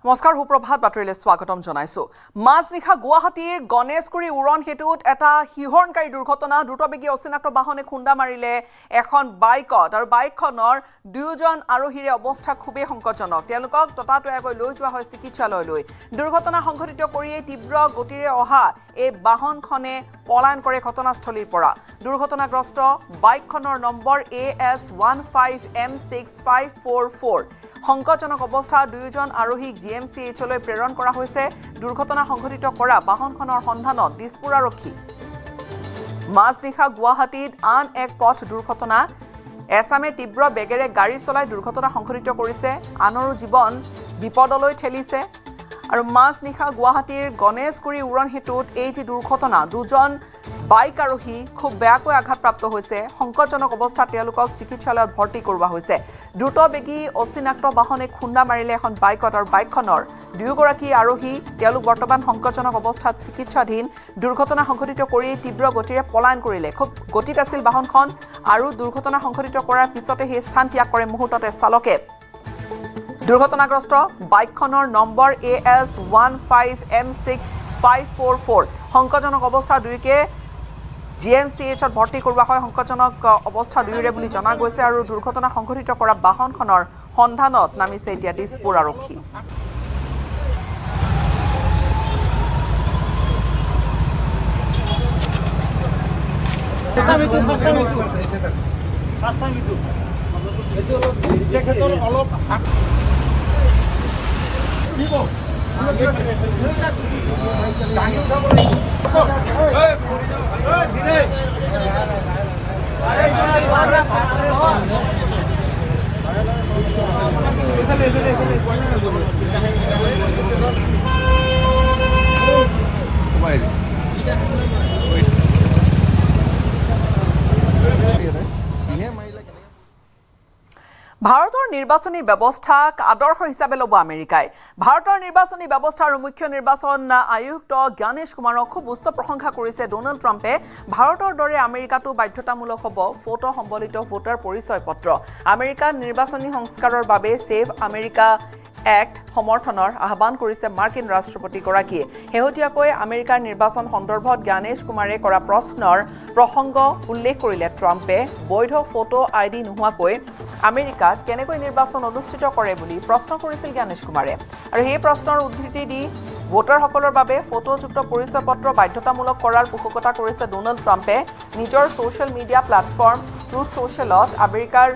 নমস্কাৰ সুপ্ৰভাত বাতৰিলৈ স্বাগতম জনাইছো মাজনিশা গুৱাহাটীৰ গণেশগুৰি উৰণ হেতুত এটা হিহৰণকাৰী দুৰ্ঘটনা দ্ৰুতবেগী অচিনাক্ত বাহনে খুন্দা মাৰিলে এখন বাইকত আৰু বাইকখনৰ দুয়োজন আৰোহীৰে অৱস্থা খুবেই সংকটজনক তেওঁলোকক ততাতৈয়াকৈ লৈ যোৱা হয় চিকিৎসালয়লৈ দুৰ্ঘটনা সংঘটিত কৰিয়ে তীব্ৰ গতিৰে অহা এই বাহনখনে পলায়ন কৰে ঘটনাস্থলীৰ পৰা দুৰ্ঘটনাগ্ৰস্ত বাইকখনৰ নম্বৰ AS15M6544 সংকটজনক অৱস্থা দুয়োজন আৰোহীক GMCHলৈ প্ৰেৰণ কৰা হৈছে দুৰ্ঘটনা সংঘটিত কৰা বাহনখনৰ সন্ধানত দিছপুৰ আৰক্ষী মাজনিশা গুৱাহাটীত আন এক পথ দুৰ্ঘটনা এছামে তীব্ৰ বেগেৰে গাড়ী চলাই দুৰ্ঘটনা সংঘটিত কৰিছে আনৰো জীৱন বিপদলৈ ঠেলিছে আৰু মাজনিশা গুৱাহাটীৰ গণেশগুৰি উৰণ হেতুত এই যে দুৰ্ঘটনা দুজন বাইক আৰোহী খুব বেয়াকৈ আঘাতপ্ৰাপ্ত হৈছে সংকটজনক অৱস্থাত তেওঁলোকক চিকিৎসালয়ত ভৰ্তি কৰোৱা হৈছে দ্ৰুতবেগী অচিনাক্ত বাহনে খুন্দা মাৰিলে এখন বাইকত আৰু বাইকখনৰ দুয়োগৰাকী আৰোহী তেওঁলোক বৰ্তমান সংকটজনক অৱস্থাত চিকিৎসাধীন দুৰ্ঘটনা সংঘটিত কৰি তীব্ৰ গতিৰে পলায়ন কৰিলে খুব গতিত আছিল বাহনখন আৰু দুৰ্ঘটনা সংঘটিত কৰাৰ পিছতে সেই স্থান ত্যাগ কৰে মুহূৰ্ততে চালকে দুৰ্ঘটনাগ্ৰস্ত বাইকখনৰ নম্বৰ AS15M6544 সংকটজনক অৱস্থা দুয়োকে GMCHত ভৰ্তি কৰোৱা হয় সংকটজনক অৱস্থা দুয়োৰে বুলি জনা গৈছে আৰু দুৰ্ঘটনা সংঘটিত কৰা বাহনখনৰ সন্ধানত নামিছে এতিয়া দিছপুৰ আৰক্ষী ভাৰতৰ নিৰ্বাচনী ব্যৱস্থাক আদৰ্শ হিচাপে ল'ব আমেৰিকাই ভাৰতৰ নিৰ্বাচনী ব্যৱস্থা আৰু মুখ্য নিৰ্বাচন আয়ুক্ত জ্ঞানেশ কুমাৰক খুব উচ্চ প্ৰশংসা কৰিছে ডোনাল্ড ট্ৰাম্পে ভাৰতৰ দৰে আমেৰিকাতো বাধ্যতামূলক হ'ব ফটো সম্বলিত ভোটাৰ পৰিচয় পত্ৰ আমেৰিকাত নিৰ্বাচনী সংস্কাৰৰ বাবে সেভ আমেৰিকা এক্ট সমৰ্থনৰ আহ্বান কৰিছে মাৰ্কিন ৰাষ্ট্ৰপতিগৰাকীয়ে শেহতীয়াকৈ আমেৰিকাৰ নিৰ্বাচন সন্দৰ্ভত জ্ঞানেশ কুমাৰে কৰা প্ৰশ্নৰ প্ৰসংগ উল্লেখ কৰিলে ট্ৰাম্পে বৈধ ফটো আইডি নোহোৱাকৈ আমেৰিকাত কেনেকৈ নিৰ্বাচন অনুষ্ঠিত কৰে বুলি প্ৰশ্ন কৰিছিল জ্ঞানেশ কুমাৰে আৰু সেই প্ৰশ্নৰ উদ্ধৃতি দি ভোটাৰসকলৰ বাবে ফটোযুক্ত পৰিচয় পত্ৰ বাধ্যতামূলক কৰাৰ পোষকতা কৰিছে ডোনাল্ড ট্ৰাম্পে নিজৰ ছ'চিয়েল মিডিয়া প্লেটফৰ্ম ট্ৰুথ ছ'চিয়েলত আমেৰিকাৰ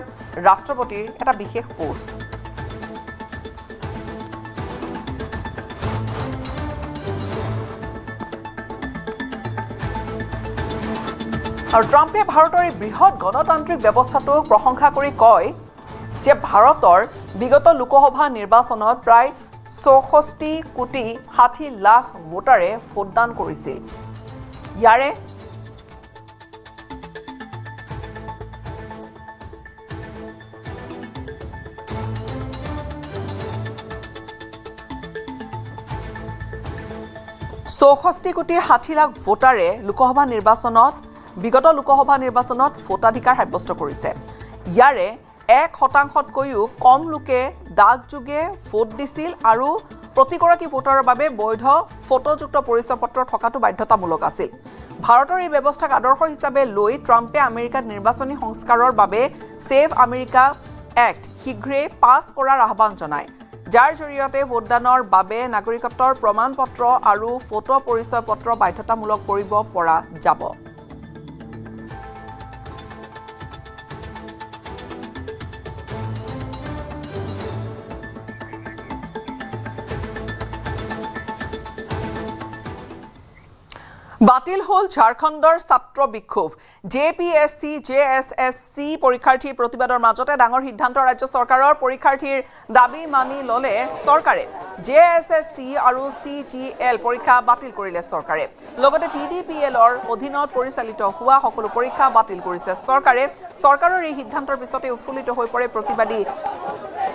ৰাষ্ট্ৰপতিৰ এটা বিশেষ পোষ্ট আৰু ট্ৰাম্পে ভাৰতৰ এই বৃহৎ গণতান্ত্ৰিক ব্যৱস্থাটোক প্ৰশংসা কৰি কয় যে ভাৰতৰ বিগত লোকসভা নিৰ্বাচনত প্ৰায় 64 কোটি 60 লাখ ভোটাৰে ভোটদান কৰিছিল ইয়াৰে কোটি 60 লাখ ভোটাৰে বিগত লোকসভা নিৰ্বাচনত ভোটাধিকাৰ সাব্যস্ত কৰিছে ইয়াৰে 1%তকৈও কম লোকে ডাকযোগে ভোট দিছিল আৰু প্ৰতিগৰাকী ভোটাৰৰ বাবে বৈধ ফটোযুক্ত পৰিচয় পত্ৰ থকাটো বাধ্যতামূলক আছিল ভাৰতৰ এই ব্যৱস্থাক আদৰ্শ হিচাপে লৈ ট্ৰাম্পে আমেৰিকাত নিৰ্বাচনী সংস্কাৰৰ বাবে সেভ আমেৰিকা এক্ট শীঘ্ৰেই পাছ কৰাৰ আহ্বান জনায় যাৰ জৰিয়তে ভোটদানৰ বাবে নাগৰিকত্বৰ প্ৰমাণ পত্ৰ আৰু ফটো পৰিচয় পত্ৰ বাধ্যতামূলক কৰিব পৰা যাব বাতিল হল ঝাৰখণ্ডৰ ছাত্ৰ বিক্ষোভ JPSC JSSC পৰীক্ষাৰ্থীৰ প্ৰতিবাদৰ মাজতে ডাঙৰ সিদ্ধান্ত ৰাজ্য চৰকাৰৰ পৰীক্ষাৰ্থীৰ দাবী মানি ললে চৰকাৰে JSSC আৰু CGL পৰীক্ষা বাতিল কৰিলে চৰকাৰে লগতে TDPLৰ অধীনত পৰিচালিত হোৱা সকলো পৰীক্ষা বাতিল কৰিছে চৰকাৰে চৰকাৰৰ এই সিদ্ধান্তৰ পিছতে উৎফুল্লিত হৈ পৰে প্ৰতিবাদী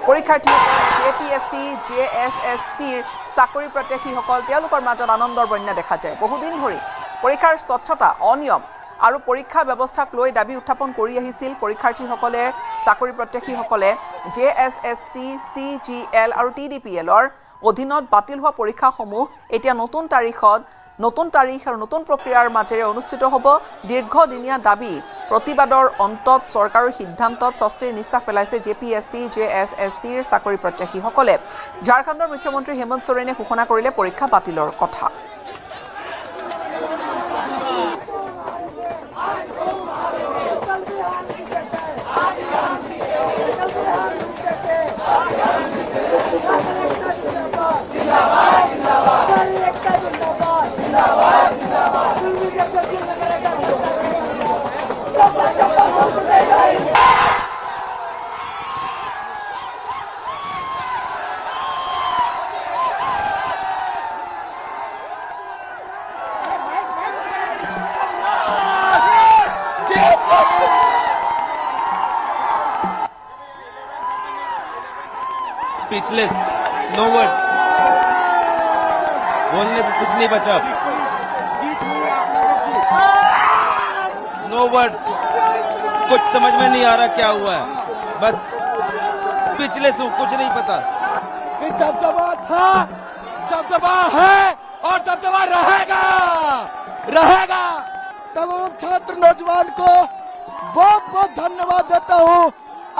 পৰীক্ষাৰ্থী JPSC JSSCৰ চাকৰি প্ৰত্যাশীসকল তেওঁলোকৰ মাজত আনন্দৰ বন্যা দেখা যায় বহুদিন ধৰি পৰীক্ষাৰ স্বচ্ছতা অনিয়ম আৰু পৰীক্ষা ব্যৱস্থাক লৈ দাবী উত্থাপন কৰি আহিছিল পৰীক্ষাৰ্থীসকলে চাকৰি প্ৰত্যাশীসকলে JSSC, CGL আৰু TDPLৰ অধীনত বাতিল হোৱা পৰীক্ষাসমূহ এতিয়া নতুন তাৰিখ আৰু নতুন প্ৰক্ৰিয়াৰ মাজেৰে অনুষ্ঠিত হ'ব দীৰ্ঘদিনীয়া দাবী প্ৰতিবাদৰ অন্তত চৰকাৰৰ সিদ্ধান্তত স্বস্তিৰ নিশ্বাস পেলাইছে JPSC, JSSCৰ চাকৰি প্ৰত্যাশীসকলে ঝাৰখণ্ডৰ মুখ্যমন্ত্ৰী হেমন্ত সোৰেনে ঘোষণা কৰিলে পৰীক্ষা বাতিলৰ কথা Speechless, no words. बोलने को कुछ नहीं बचा. No words. कुछ समझ में नहीं आ रहा क्या हुआ है. बस स्पीचलेस हूँ, कुछ नहीं पता. दबदबा था, दबदबा है और दबदबा रहेगा. तमाम छात्र नौजवान को बहुत बहुत धन्यवाद देता हूँ.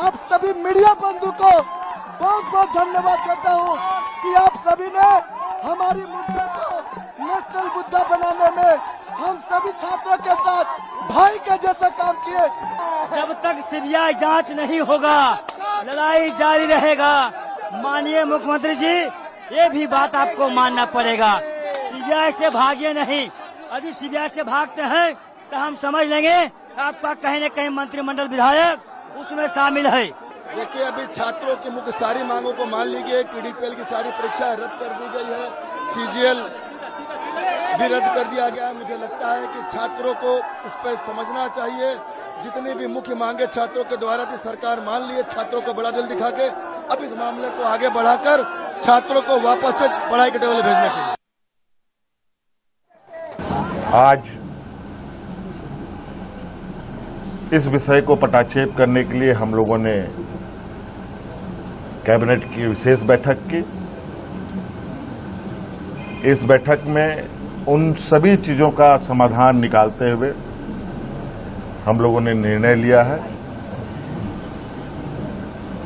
आप सभी मीडिया बंधु को बहुत बहुत धन्यवाद देता हूँ कि आप सभी ने हमारी मुद्दा को नेशनल मुद्दा बनाने में हम सभी छात्रों के साथ भाई के जैसा काम किए. जब तक सीबीआई जांच नहीं होगा लड़ाई जारी रहेगा. माननीय मुख्यमंत्री जी ये भी बात आपको मानना पड़ेगा. सीबीआई से भागिए नहीं. यदि सीबीआई से भागते हैं तो हम समझ लेंगे आपका कहीं न कहीं मंत्रिमंडल विधायक उसमें शामिल है. देखिए अभी छात्रों की मुख्य सारी मांगों को मान ली गई. TDPL की सारी परीक्षाएं रद्द कर दी गई है. CGL भी रद्द कर दिया गया है. मुझे लगता है कि छात्रों को इस पर समझना चाहिए. जितनी भी मुख्य मांगे छात्रों के द्वारा थी सरकार मान ली है. छात्रों को बड़ा दिल दिखा के अब इस मामले को आगे बढ़ाकर छात्रों को वापस से पढ़ाई के टेबल भेजना चाहिए. आज इस विषय को पटाक्षेप करने के लिए हम लोगों ने कैबिनेट की विशेष बैठक की. इस बैठक में उन सभी चीजों का समाधान निकालते हुए हम लोगों ने निर्णय लिया है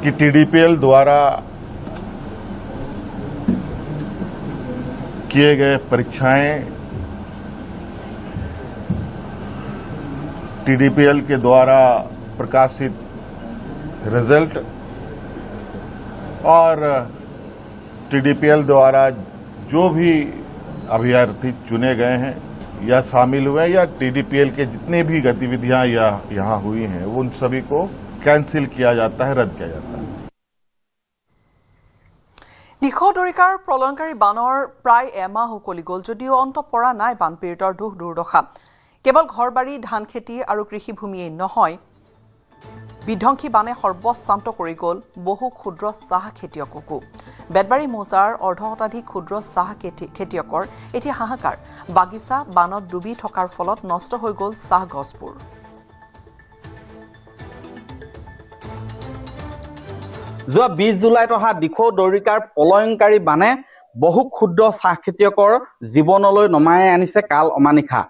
कि TDPL द्वारा किए गए परीक्षाएं TDPL के द्वारा प्रकाशित रिजल्ट और TDPL द्वारा जो भी अभ्यर्थी चुने गए हैं या शामिल हुए या TDPL के जितने भी गतिविधियां यहाँ हुई हैं उन सभी को कैंसिल किया जाता है, रद्द किया जाता है. নিশদৰিকাৰ প্ৰলয়ংকাৰী বানৰ প্ৰায় এমাহ উকলি গ'ল যদিও অন্ত পৰা নাই বানপীড়িতৰ দুখ দুৰ্দশা. কেৱল ঘৰবাৰী ধান খেতি আৰু কৃষিভূমিয়েই নহয় বিধ্বংসী বানে সৰ্বশান্ত কৰি গ'ল বহু ক্ষুদ্ৰ চাহ খেতিয়ককো. বেতবাৰী মৌজাৰ অৰ্ধশতাধিক ক্ষুদ্ৰ চাহ খেতিয়কৰ এতিয়া হাহাকাৰ. বাগিচা বানত ডুবি থকাৰ ফলত নষ্ট হৈ গ'ল চাহ গছবোৰ. যোৱা 20 জুলাইত অহা দিখৌদৰিকাৰ প্ৰলয়ংকাৰী বানে বহু ক্ষুদ্ৰ চাহ খেতিয়কৰ জীৱনলৈ নমাই আনিছে কাল অমানিশা.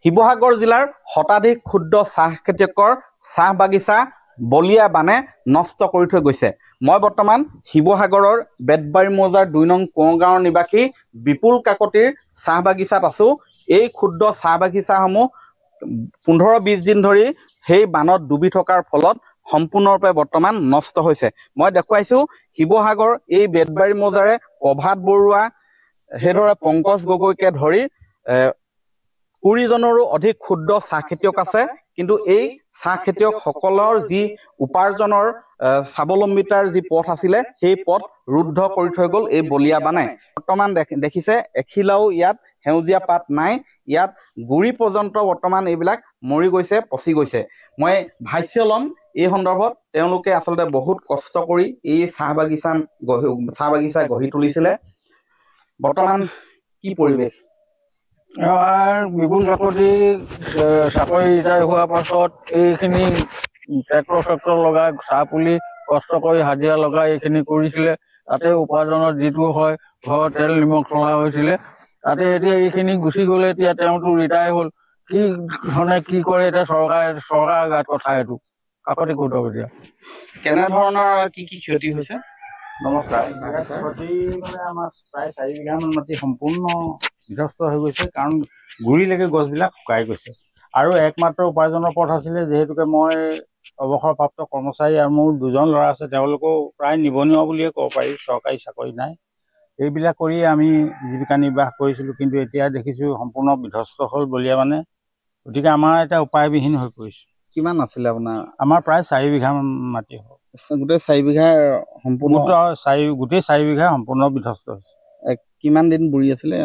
শিৱসাগৰ জিলাৰ শতাধিক ক্ষুদ্ৰ চাহ খেতিয়কৰ চাহ বাগিচা বলিয়া বানে নষ্ট কৰি থৈ গৈছে. মই বৰ্তমান শিৱসাগৰৰ বেতবাৰী মৌজাৰ 2 নং কোঁৱগাঁৱৰ নিবাসী বিপুল কাকতিৰ চাহ বাগিচাত আছো. এই ক্ষুদ্ৰ চাহ বাগিচাসমূহ 15-20 দিন ধৰি সেই বানত ডুবি থকাৰ ফলত সম্পূৰ্ণৰূপে বৰ্তমান নষ্ট হৈছে. মই দেখুৱাইছো শিৱসাগৰ এই বেতবাৰী মৌজাৰে প্ৰভাত বৰুৱা হেদৰে পংকজ গগৈকে ধৰি 20জনৰো অধিক ক্ষুদ্ৰ চাহ খেতিয়ক আছে. কিন্তু এই চাহ খেতিয়কসকলৰ যি উপাৰ্জনৰ স্বাৱলম্বিতাৰ যি পথ আছিলে সেই পথ ৰুদ্ধ কৰি থৈ গ'ল এই বলিয়া বানে. বৰ্তমান দেখিছে এখিলাও ইয়াত সেউজীয়া পাত নাই. ইয়াত গুৰি পৰ্যন্ত বৰ্তমান এইবিলাক মৰি গৈছে, পচি গৈছে. মই ভাষ্য ল'ম এই সন্দৰ্ভত. তেওঁলোকে আচলতে বহুত কষ্ট কৰি এই চাহ বাগিচা গঢ়ি তুলিছিলে. বৰ্তমান কি পৰিৱেশ বিপুল কাকতি চাকৰি ৰিটায়াৰ হোৱাৰ পাছত এইখিনি ট্ৰেক্টৰ লগাই চাহ পুলি কষ্ট কৰি হাজিৰা লগাই এইখিনি কৰিছিলে। তাতে উপাৰ্জনৰ যিটো হয় ঘৰত তেল নিমখ চলা হৈছিলে। তাতে এতিয়া এইখিনি গুচি গ'লে এতিয়া তেওঁতো ৰিটায়াৰ হ'ল। কি ধৰণে কি কৰে এতিয়া চৰকাৰৰ গাত কথা এইটো। কাকতি কৌতুক এতিয়া কেনেধৰণৰ কি ক্ষতি হৈছে? নমস্কাৰ। ক্ষতি মানে আমাৰ প্ৰায় 4 বিঘামান মাটি সম্পূৰ্ণ বিধ্বস্ত হৈ গৈছে, কাৰণ গুৰিলৈকে গছবিলাক শুকাই গৈছে। আৰু একমাত্ৰ উপাৰ্জনৰ পথ আছিলে, যিহেতুকে মই অৱসৰপ্ৰাপ্ত কৰ্মচাৰী আৰু মোৰ 2জন ল'ৰা আছে, তেওঁলোকেও প্ৰায় নিবনুৱা বুলিয়ে ক'ব পাৰি, চৰকাৰী চাকৰি নাই। এইবিলাক কৰি আমি জীৱিকা নিৰ্বাহ কৰিছিলোঁ, কিন্তু এতিয়া দেখিছোঁ সম্পূৰ্ণ বিধ্বস্ত হ'ল বলীয়া মানে। গতিকে আমাৰ এতিয়া উপায়বিহীন হৈ পৰিছোঁ। কিমান আছিলে আপোনাৰ? আমাৰ প্ৰায় 4 বিঘামান মাটি হ'ল। গোটেই 4 বিঘা সম্পূৰ্ণ? গোটেই 4 বিঘা সম্পূৰ্ণ বিধ্বস্ত হৈছে। কিমান দিন বুৰি আছিলে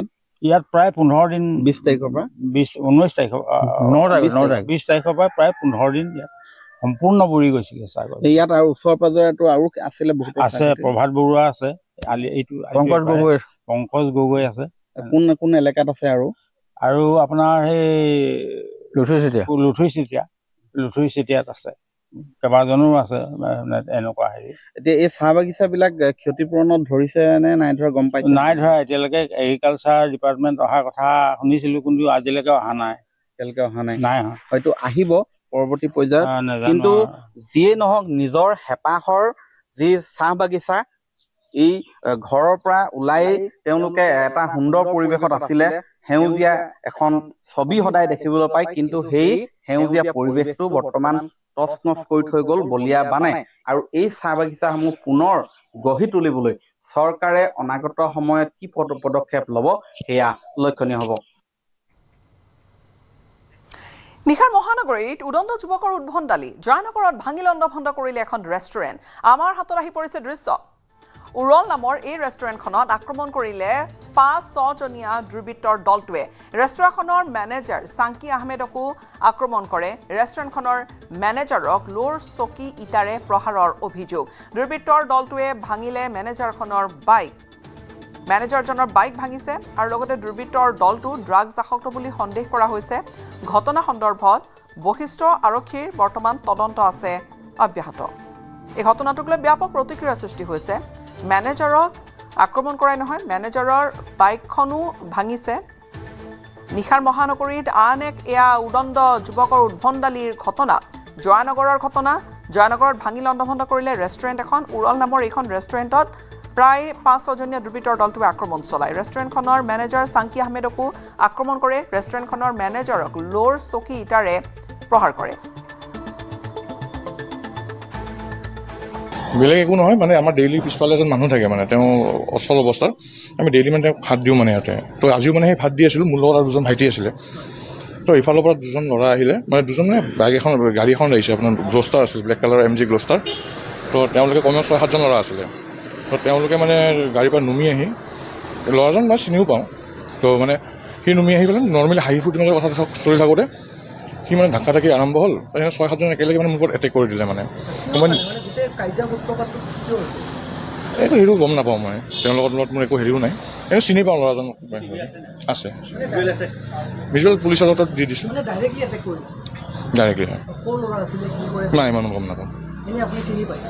ইয়াত? প্ৰায় 15 দিন। 20 তাৰিখৰ পৰা 19 তাৰিখৰ 20 তাৰিখৰ পৰা প্ৰায় 15 দিন ইয়াত সম্পূৰ্ণ বুৰি গৈছিলে চাগৰ। ইয়াত আৰু ওচৰ পাজৰেতো আৰু আছিলে বহুত আছে। প্ৰভাত বৰুৱা আছে, এইটো পংকজ গগৈ আছে। কোন এলেকাত আছে? আৰু আপোনাৰ সেই লুথুৰি চেতিয়াত আছে, কেইবাজনো আছে এনেকুৱা হেৰি। এতিয়া এই চাহ বাগিচা বিলাক ক্ষতিপূৰণত ধৰিছে নে নাই ধৰা গম পাইছে? নাই ধৰা এতিয়ালৈকে। এগ্ৰিকালচাৰ ডিপাৰ্টমেণ্ট অহাৰ কথা শুনিছিলো, কিন্তু আজিলৈকে অহা নাই। নাই হয়তো আহিব পৰৱৰ্তী পৰ্যায়ত। কিন্তু যিয়ে নহওক, নিজৰ হেঁপাহৰ যি চাহ বাগিচা এই ঘৰৰ পৰা ওলাই তেওঁলোকে এটা সুন্দৰ পৰিৱেশত আছিলে, সেউজীয়া এখন ছবি সদায় দেখিবলৈ পায়, কিন্তু সেই সেউজীয়া পৰিৱেশটো বৰ্তমান তছনছ কৰি থৈ গ'ল বলীয়া বানে। আৰু এই চাহ বাগিচাসমূহ পুনৰ গঢ়ি তুলিবলৈ চৰকাৰে অনাগত সময়ত কি পদক্ষেপ ল'ব সেয়া লক্ষণীয় হ'ব। নিশাৰ মহানগৰীত উদণ্ড যুৱকৰ উদ্ভণ্ডালি। জয়নগৰত ভাঙি লণ্ডভণ্ড কৰিলে এখন ৰেষ্টুৰেণ্ট। আমাৰ হাতত আহি পৰিছে দৃশ্য। উৰল নামৰ এই ৰেষ্টুৰেণ্টখনত আক্ৰমণ কৰিলে 5-6 জনীয়া দুৰ্বৃত্তৰ দলটোৱে। ৰেষ্টুৰেণ্টখনৰ মেনেজাৰ চাংকি আহমেদকো আক্ৰমণ কৰে। ৰেষ্টুৰেণ্টখনৰ মেনেজাৰক লোৰ চকী ইটাৰে প্ৰহাৰৰ অভিযোগ। দুৰ্বৃত্তৰ দলটোৱে ভাঙিলে মেনেজাৰজনৰ বাইক ভাঙিছে আৰু লগতে দুৰ্বৃত্তৰ দলটো ড্ৰাগছ আসক্ত বুলি সন্দেহ কৰা হৈছে। ঘটনা সন্দৰ্ভত বশিষ্ঠ আৰক্ষীৰ বৰ্তমান তদন্ত আছে অব্যাহত। এই ঘটনাটোক লৈ ব্যাপক প্ৰতিক্ৰিয়াৰ সৃষ্টি হৈছে। মেনেজাৰক আক্ৰমণ কৰাই নহয়, মেনেজাৰৰ বাইকখনো ভাঙিছে। নিশাৰ মহানগৰীত আন এক উদণ্ড যুৱকৰ উদ্ভণ্ডালিৰ ঘটনা। জয়নগৰৰ ঘটনা। জয়নগৰত ভাঙি লণ্ডভণ্ড কৰিলে ৰেষ্টুৰেণ্ট এখন। উৰল নামৰ এইখন ৰেষ্টুৰেণ্টত প্ৰায় 5-6 জনীয়া দুৰ্বৃত্তৰ দলটোৱে আক্ৰমণ চলায়। ৰেষ্টুৰেণ্টখনৰ মেনেজাৰ চাংকি আহমেদকো আক্ৰমণ কৰে। ৰেষ্টুৰেণ্টখনৰ মেনেজাৰক লোৰ চকী ইটাৰে প্ৰহাৰ কৰে। বেলেগ একো নহয়, মানে আমাৰ ডেইলি পিছফালে এজন মানুহ থাকে, মানে তেওঁ অচল অৱস্থাত। আমি ডেইলি মানে তেওঁক ভাত দিওঁ মানে ইয়াতে। তো আজিও মানে সেই ভাত দি আছিলোঁ, মোৰ লগত আৰু 2জন ভাইটি আছিলে। তো ইফালৰ পৰা 2জন ল'ৰা আহিলে, মানে 2জন মানে গাড়ী এখন আহিছে, আপোনাৰ গ্লষ্টাৰ আছিল, ব্লেক কালাৰ MG গ্লষ্টাৰ। তো তেওঁলোকে কমেও 6-7জন ল'ৰা আছিলে। তো তেওঁলোকে মানে গাড়ীৰ পৰা নুমি আহি, ল'ৰাজন মই চিনিও পাওঁ, তো মানে সি নুমি আহি পেলাই নৰ্মেলি হাঁহি ফূৰ্তি তেনেকৈ কথা চলি থাকোঁতে সি মানে ধাক্কা ধাক্কি আৰম্ভ হ'ল। 6-7জন একেলগে মানে মোৰ ওপৰত এটেক কৰি দিলে। মানে একো হেৰিও গম নাপাওঁ মই, তেওঁলোকৰ লগত মোৰ একো হেৰিও নাই, কিন্তু চিনি পাওঁ ল'ৰাজন আছে। ভিজুৱেল পুলিচৰ হাতত দি দিছোঁ ডাইৰেক্টলি। হয় নাই, ইমান গম নাপাওঁ,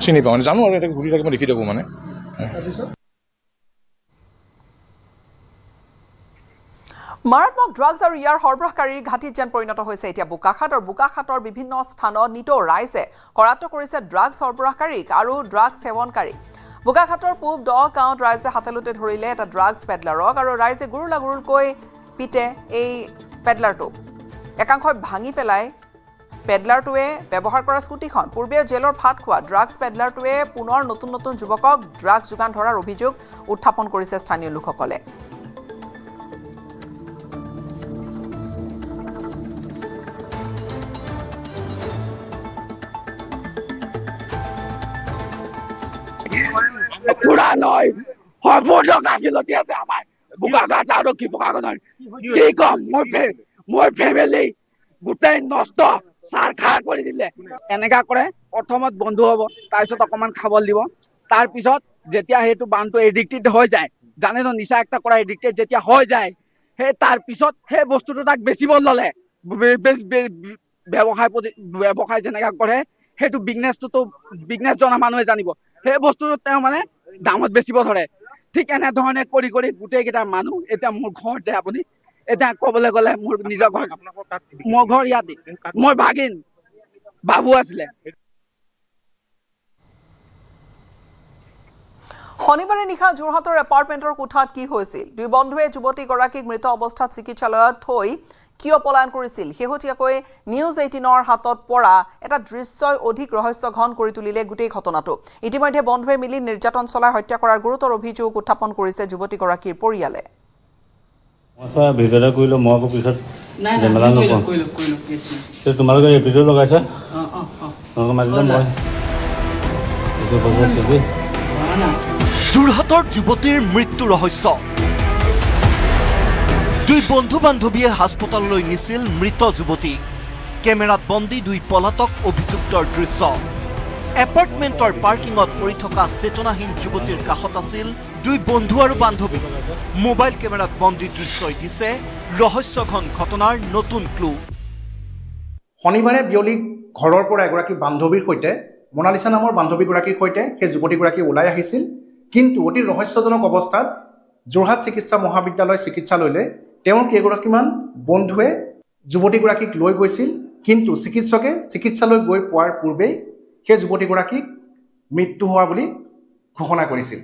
চিনি পাওঁ মানে জানো আৰু এতিয়া ঘূৰি থাকে মই দেখি থাকোঁ মানে। মাৰাত্মক ড্ৰাগছ আৰু ইয়াৰ সৰবৰাহকাৰীৰ ঘাটিত যেন পৰিণত হৈছে এতিয়া বোকাখাত। আৰু বোকাখাতৰ বিভিন্ন স্থানত নিতৌ ৰাইজে কৰায়ত্ব কৰিছে ড্ৰাগছ সৰবৰাহকাৰীক আৰু ড্ৰাগছ সেৱনকাৰীক। বোকাখাতৰ পূব 10 গাঁৱত ৰাইজে হাতেলোতে ধৰিলে এটা ড্ৰাগছ পেডলাৰক, আৰু ৰাইজে গুৰুলকৈ পিটে এই পেডলাৰটোক। একাংশই ভাঙি পেলাই পেডলাৰটোৱে ব্যৱহাৰ কৰা স্কুটিখন। পূৰ্বে জেলৰ ভাত খোৱা ড্ৰাগছ পেডলাৰটোৱে পুনৰ নতুন নতুন যুৱকক ড্ৰাগছ যোগান ধৰাৰ অভিযোগ উত্থাপন কৰিছে স্থানীয় লোকসকলে। পুৰা নয় সম্পূৰ্ণ গাফিলতি আছে আমাৰ বোকাখাত আৰক্ষী প্ৰশাসনৰ। কি কম, মোৰ ফেমিলি গোটেই নষ্ট, চাৰ খা কৰি দিলে। এনেকা কৰে, প্ৰথমত বন্ধু হ'ব, তাৰপিছত অকমান খাবলৈ দিব, তাৰপিছত যেতিয়া সেইটো বানটো এডিক্টেড হৈ যায়, জানে ন, নিচা একটা কৰা এডিক্টেড যেতিয়া হৈ যায়, সেই তাৰ পিছত সেই বস্তুটো তাক বেচিব ল'লে ব্যৱসায় যেনেকা কৰে সেইটো বিজনেছ জনা মানুহে জানিব সেই বস্তুটো তেওঁ মানে দামত বেচিব ধৰে ঠিক এনেধৰণে কৰি কৰি গোটেইকেইটা মানুহ এতিয়া মোৰ ঘৰত যায় আপুনি এতিয়া ক'বলৈ গ'লে মোৰ নিজৰ ঘৰ মোৰ ঘৰ ইয়াতে মই ভাগিন বাবু আছিলে শনিবাৰে নিশা যোৰহাটৰ এপাৰ্টমেণ্টৰ কোঠাত কি হৈছিল দুই বন্ধুৱে যুৱতীগৰাকীক মৃত অৱস্থাত চিকিৎসালয়ত থৈ কিয় পলায়ন কৰিছিল শেহতীয়াকৈ নিউজ 18ৰ হাতত পৰা এটা দৃশ্যই অধিক ৰহস্য ঘন কৰি তুলিলে গোটেই ঘটনাটো ইতিমধ্যে বন্ধুৱে মিলি নিৰ্যাতন চলাই হত্যা কৰাৰ গুৰুতৰ অভিযোগ উত্থাপন কৰিছে যুৱতীগৰাকীৰ পৰিয়ালে ভিডিঅ'টা কৰিলোঁ মই আকৌ পিছত তোমালোকে ভিডিঅ' লগাইছা যোৰহাটৰ যুৱতীৰ মৃত্যু ৰহস্য দুই বন্ধু বান্ধৱীয়ে হাস্পতাললৈ নিছিল মৃত যুৱতী কেমেৰাত বন্দী দুই পলাতক অভিযুক্তৰ দৃশ্য এপাৰ্টমেণ্টৰ পাৰ্কিঙত পৰি থকা চেতনাহীন যুৱতীৰ কাষত আছিল দুই বন্ধু আৰু বান্ধৱী মোবাইল কেমেৰাত বন্দী দৃশ্যই দিছে ৰহস্যঘন ঘটনাৰ নতুন ক্লু শনিবাৰে বিয়লি ঘৰৰ পৰা এগৰাকী বান্ধৱীৰ সৈতে মোনালিসা নামৰ বান্ধৱীগৰাকীৰ সৈতে সেই যুৱতীগৰাকী ওলাই আহিছিল কিন্তু অতি ৰহস্যজনক অৱস্থাত যোৰহাট চিকিৎসা মহাবিদ্যালয় চিকিৎসালয়লৈ তেওঁ কেইগৰাকীমান বন্ধুৱে যুৱতীগৰাকীক লৈ গৈছিল কিন্তু চিকিৎসকে চিকিৎসালয় গৈ পোৱাৰ পূৰ্বেই সেই যুৱতীগৰাকীক মৃত্যু হোৱা বুলি ঘোষণা কৰিছিল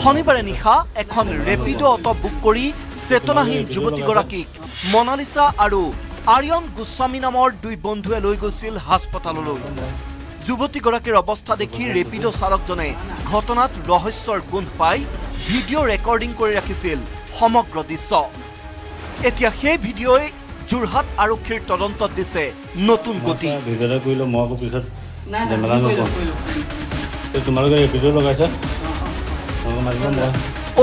শনিবাৰে নিশা এখন ৰেপিড' অটো বুক কৰি চেতনাহীন যুৱতীগৰাকীক মোনালিসা আৰু আৰিয়ন গোস্বামী নামৰ দুই বন্ধুৱে লৈ গৈছিল হাস্পতাললৈ যুৱতীগৰাকীৰ অৱস্থা দেখি ৰেপিড' চালকজনে ঘটনাত ৰহস্যৰ গোন্ধ পাই ভিডিঅ' ৰেকৰ্ডিং কৰি ৰাখিছিল সমগ্ৰ দৃশ্য এতিয়া সেই ভিডিঅ'ই যোৰহাট আৰক্ষীৰ তদন্তত দিছে নতুন গতি ভিডিঅ'টা কৰিলোঁ মই আকৌ পিছত তোমালোকে ভিডিঅ' লগাইছা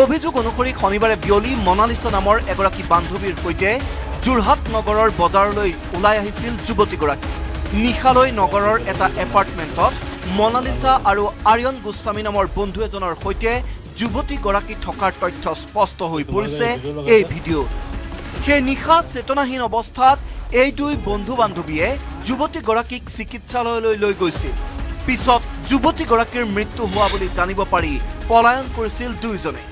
অভিযোগ অনুসৰি শনিবাৰে বিয়লি মোনালিসা নামৰ এগৰাকী বান্ধৱীৰ সৈতে যোৰহাট নগৰৰ বজাৰলৈ ওলাই আহিছিল যুৱতীগৰাকী নিশালৈ নগৰৰ এটা এপাৰ্টমেণ্টত মোনালিসা আৰু আৰিয়ন গোস্বামী নামৰ বন্ধু এজনৰ সৈতে যুৱতীগৰাকী থকাৰ তথ্য স্পষ্ট হৈ পৰিছে এই ভিডিঅ'ত সেই নিশা চেতনাহীন অৱস্থাত এই দুই বন্ধু বান্ধৱীয়ে যুৱতীগৰাকীক চিকিৎসালয়লৈ লৈ গৈছিল পিছত যুৱতীগৰাকীৰ মৃত্যু হোৱা বুলি জানিব পাৰি পলায়ন কৰিছিল দুইজনে